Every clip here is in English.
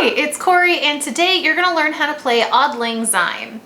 Hi, it's Cory, and today you're going to learn how to play Auld Lang Syne.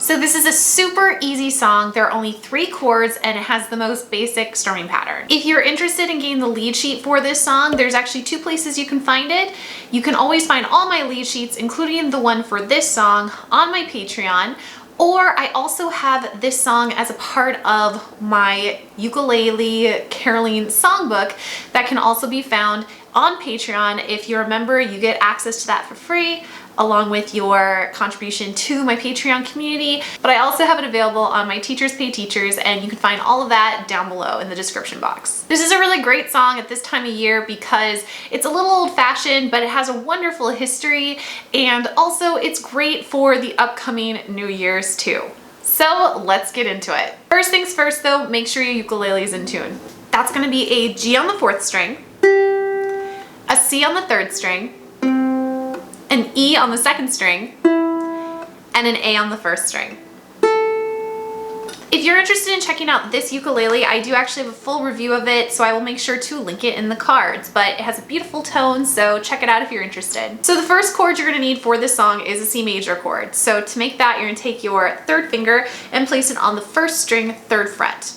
So this is a super easy song. There are only 3 chords and it has the most basic strumming pattern. If you're interested in getting the lead sheet for this song, there's actually 2 places you can find it. You can always find all my lead sheets, including the one for this song, on my Patreon. Or I also have this song as a part of my ukulele caroling songbook that can also be found on Patreon. If you're a member, you get access to that for free, along with your contribution to my Patreon community. But I also have it available on my Teachers Pay Teachers, and you can find all of that down below in the description box. This is a really great song at this time of year because it's a little old-fashioned, but it has a wonderful history, and also it's great for the upcoming New Year's too. So let's get into it. First things first though, make sure your ukulele is in tune. That's gonna be a G on the 4th string, a C on the 3rd string, an E on the 2nd string, and an A on the 1st string. If you're interested in checking out this ukulele, I do actually have a full review of it, so I will make sure to link it in the cards, but it has a beautiful tone, so check it out if you're interested. So the first chord you're gonna need for this song is a C major chord. So to make that, you're gonna take your 3rd finger and place it on the 1st string, 3rd fret.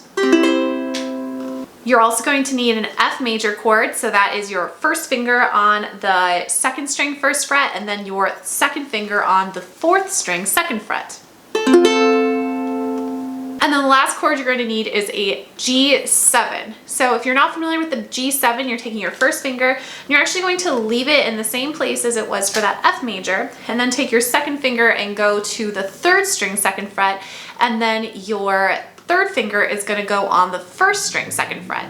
You're also going to need an F major chord, so that is your 1st finger on the 2nd string, 1st fret, and then your 2nd finger on the 4th string, 2nd fret. And then the last chord you're going to need is a G7. So if you're not familiar with the G7, you're taking your 1st finger, and you're actually going to leave it in the same place as it was for that F major, and then take your 2nd finger and go to the 3rd string, 2nd fret, and then your 3rd finger is going to go on the 1st string, 2nd fret.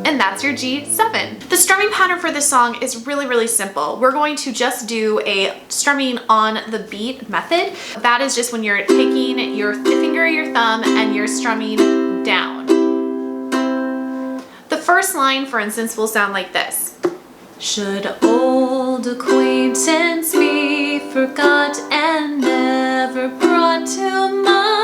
And that's your G7. The strumming pattern for this song is really simple. We're going to just do a strumming on the beat method. That is just when you're taking your finger or your thumb and you're strumming down. The first line, for instance, will sound like this. Should old acquaintance be forgot and never brought to mind?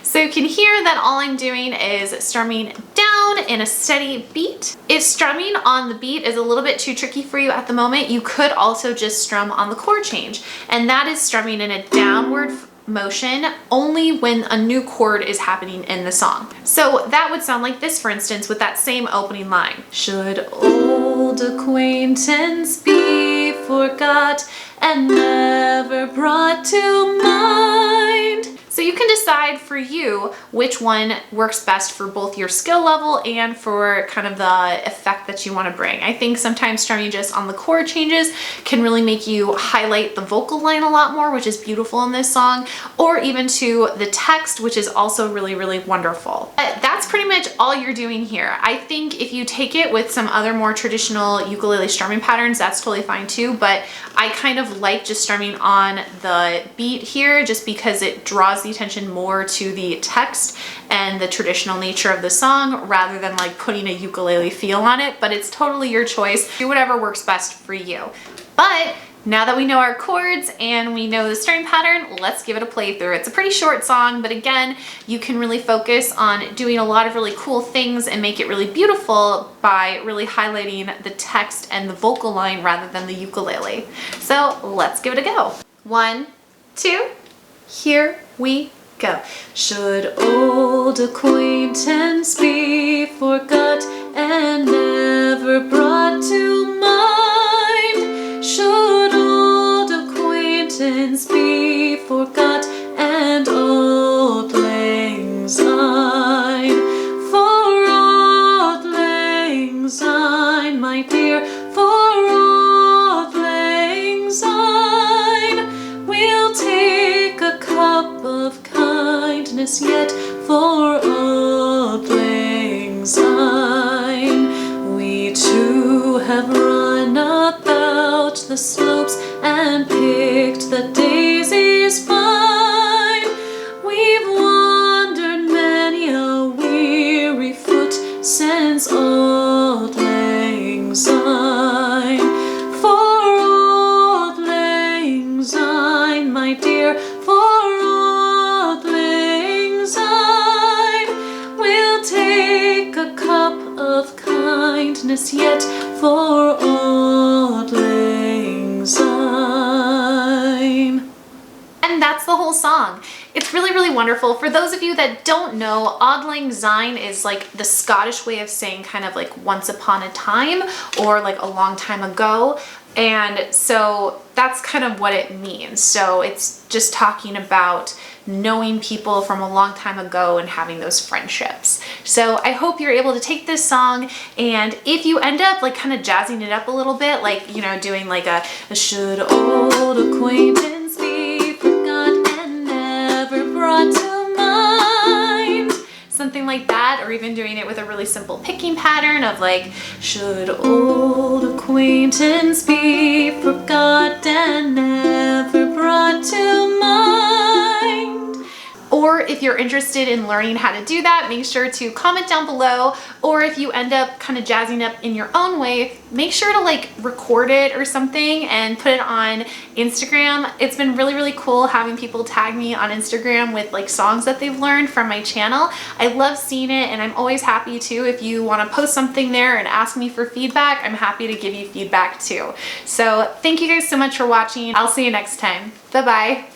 So you can hear that all I'm doing is strumming down in a steady beat. If strumming on the beat is a little bit too tricky for you at the moment, you could also just strum on the chord change. And that is strumming in a downward motion only when a new chord is happening in the song. So that would sound like this, for instance, with that same opening line. Should old acquaintance be forgot and never brought to mind? So you can decide for you which one works best for both your skill level and for kind of the effect that you want to bring. I think sometimes strumming just on the chord changes can really make you highlight the vocal line a lot more, which is beautiful in this song, or even to the text, which is also really wonderful. But that's pretty much all you're doing here. I think if you take it with some other more traditional ukulele strumming patterns, that's totally fine too, but I kind of like just strumming on the beat here just because it draws the attention more to the text and the traditional nature of the song rather than like putting a ukulele feel on it, but it's totally your choice. Do whatever works best for you. But now that we know our chords and we know the strumming pattern, let's give it a playthrough. It's a pretty short song, but again, you can really focus on doing a lot of really cool things and make it really beautiful by really highlighting the text and the vocal line rather than the ukulele. So let's give it a go. 1, 2, here we go. Should old acquaintance be forgot and never brought to mind? Should old acquaintance be forgot and Auld Lang Syne? For Auld Lang Syne, my dear, for Auld Lang Syne, we'll take a cup of kindness yet for Auld Lang Syne. We too have run about the slopes and picked the daisies fine. We've wandered many a weary foot since Auld Lang Syne. For Auld Lang Syne, my dear, for Auld Lang Syne, sadness yet for Auld Lang Syne. And that's the whole song. It's really, really wonderful. For those of you that don't know, Auld Lang Syne is like the Scottish way of saying kind of like once upon a time or like a long time ago. And so that's kind of what it means. So it's just talking about knowing people from a long time ago and having those friendships. So I hope you're able to take this song, and if you end up like kind of jazzing it up a little bit, like, you know, doing like a should old acquaintance be forgot and never brought to mind, something like that, or even doing it with a really simple picking pattern of like, should old acquaintance be forgot and never brought to mind. Or if you're interested in learning how to do that, make sure to comment down below. Or if you end up kind of jazzing up in your own way, make sure to like record it or something and put it on Instagram. It's been really, really cool having people tag me on Instagram with like songs that they've learned from my channel. I love seeing it, and I'm always happy to, if you want to post something there and ask me for feedback, I'm happy to give you feedback too. So thank you guys so much for watching. I'll see you next time. Bye-bye.